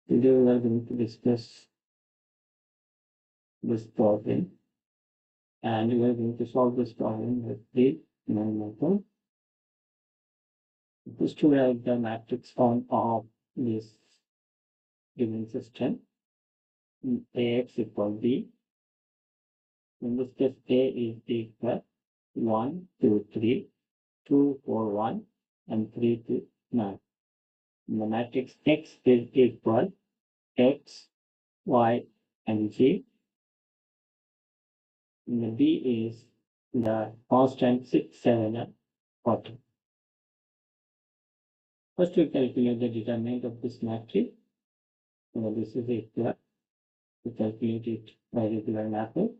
Today we are going to discuss this problem, and we are going to solve this problem with the known method. First, to write the matrix form of this given system. Ax equal b. In this case, A is equal 1, 2, 3, 2, 4, 1, and 3, 2, 9. The matrix X is equal X, Y, and Z. And the B is the constant 6, 7, and 14. First, we calculate the determinant of this matrix. So this is equal. We calculate it by regular method.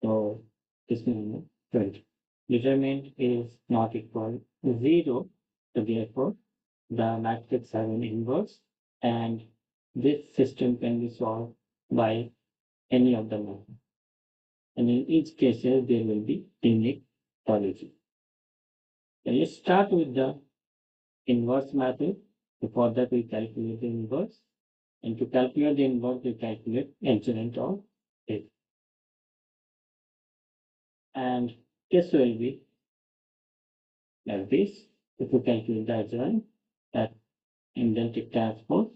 So this means 20. Determinant is not equal to 0. So therefore, the matrix have an inverse, and this system can be solved by any of the methods. And in each case, there will be unique solution. So let's start with the inverse method. For that, we calculate the inverse. And to calculate the inverse, we calculate adjoint of it. And this will be like this. If we calculate the adjoint, that identity transpose,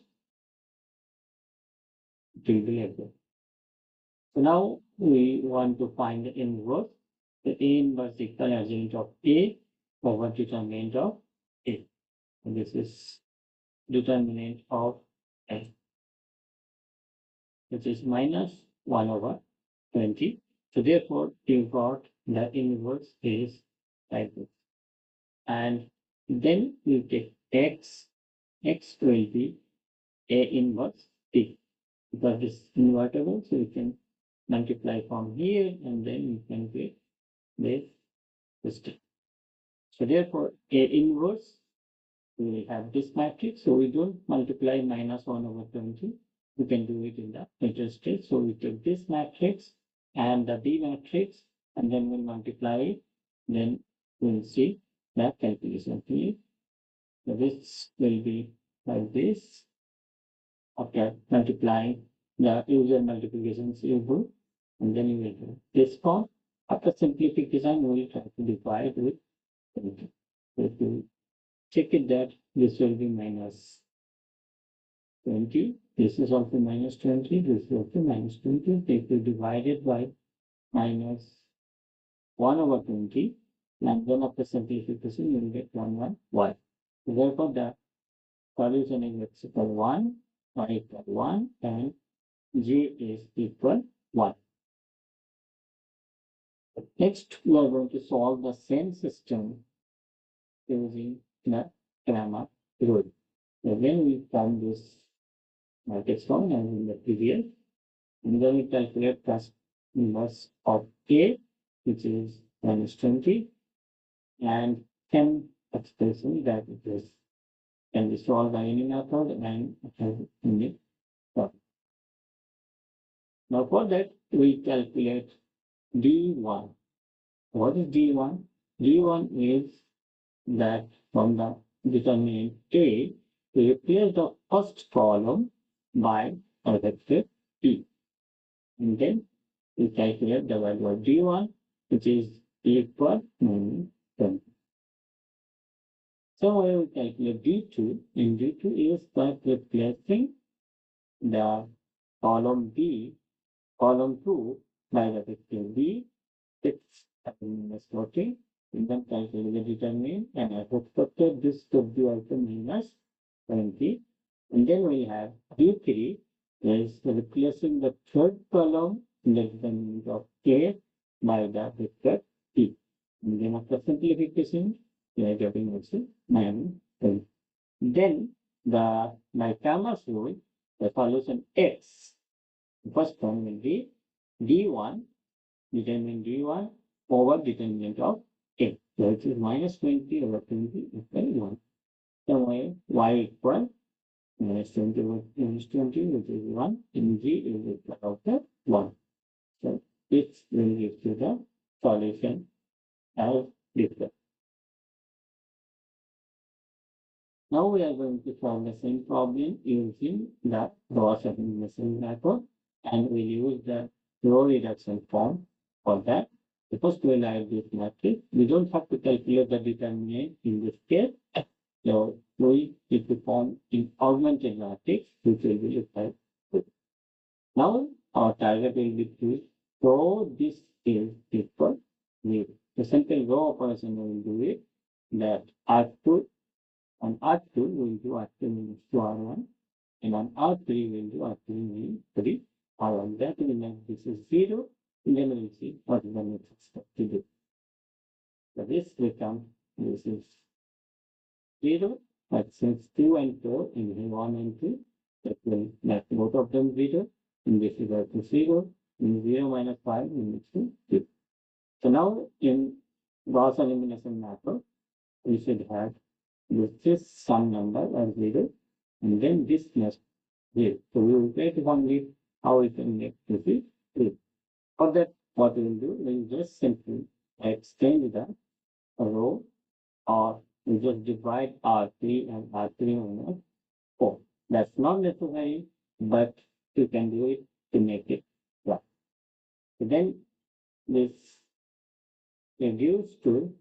it will be like this. So now we want to find the inverse. The A inverse equal adjoint of A over determinant of A. And this is determinant of A, which is minus 1 over 20. So therefore, you got the inverse is like this. And then we take X. X will be A inverse B, because this is invertible, so you can multiply from here, and then you can get this system. So therefore, A inverse, we will have this matrix. So we don't multiply minus 1 over 20. We can do it in the later stage. So we take this matrix and the B matrix, and then we'll multiply it. Then we'll see the calculation here. So this will be like this. After multiplying the usual multiplications you do, and then you will do this form. After simplification, we will try to divide with 20. So if you check it, that this will be minus 20. This is also minus 20. This is also minus 20. If you divide it by minus 1 over 20, and then after simplification, you will get 1, 1, y. So therefore, the solution is x equal 1, y equal 1, and g is equal 1. Next, we are going to solve the same system using the Cramer rule. Again, we form this matrix form as in the previous, and then we calculate plus inverse of A, which is minus 20, and 10 expression that it is can be solved by any method and in the problem. Now for that, we calculate D1. What is D1? D1 is that from the determinant A, we replace the first column by a vector T. And then we calculate the value of D1, which is equal to 20. So we calculate D2, and D2 is by replacing the column B, column 2 by the vector B, 6 minus 40, and then calculate the determinant, and I have expected this to be also minus 20. And then we have D3 is replacing the third column in the determinant of A by the vector P. And then after simplification, we are getting also minus 20. Then by Cramer's rule, the solution X, the first one will be D1, determinant D1 over determinant of A. So it is minus 20 over 20 equal 1. So y equal minus 20 over minus 20, which is 1, and G is equal to 1. So this will give you the solution as discussed. Now we are going to solve the same problem using the Gauss Gauss elimination method, and we'll use the row reduction form for that. Because we'll have this matrix, we don't have to calculate the determinant in this case. So we need to form in augmented matrix, which will be applied. Now our target will be to show this is equal with the simple row operation will do it that R2 on R2 will do R2 minus 2 R1 and on R3 will do R3 minus 3 R1. That will make this is 0, and then we'll see what is the next step to do. So this becomes this is 0, but since 2 and 4 in here 1 and 2, that will make both of them 0. And this is equal to 0, and 0 minus 5 is 2. So now in Gauss elimination method, we should have this sum number as 0, and then this must 0. So we will try to find it how we can make this 3. For that, what we will do, we will just simply extend the row, or we just divide R3 and R3 minus 4. That's not necessary, but you can do it to make it right. So then this reduce to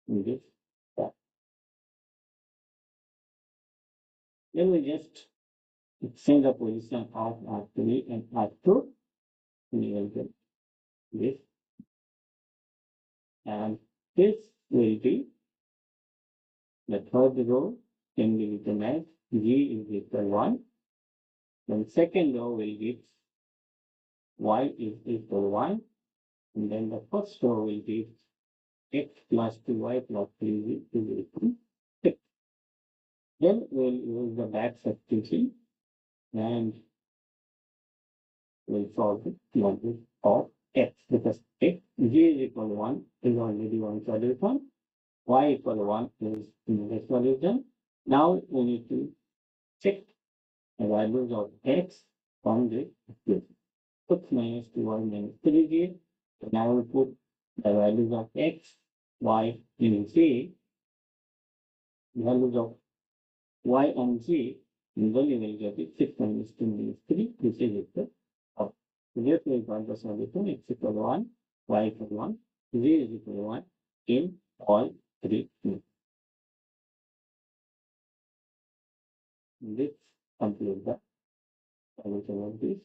this part. Then we just change the position of R3 and R2. We will get this. And this will be the third row can be written as G is equal 1. Then second row will give Y is equal 1. And then the first row will give X plus 2Y plus 3Z is equal to 6. Then we'll use the back substitution and we'll solve the logic of X because X G is equal to 1 is already one solution. Y equal to 1 is another solution. Now we need to check the values of X from the equation. 6 minus 2y minus 3z. So now we put the values of X, Y, and Z. Values of Y and Z. And then you will get it 6 minus 2 minus 3, which is equal to 4. So therefore, we got the solution X equal to 1, Y equal to 1, Z is equal to 1 in all 3 cases. This completes the solution of this.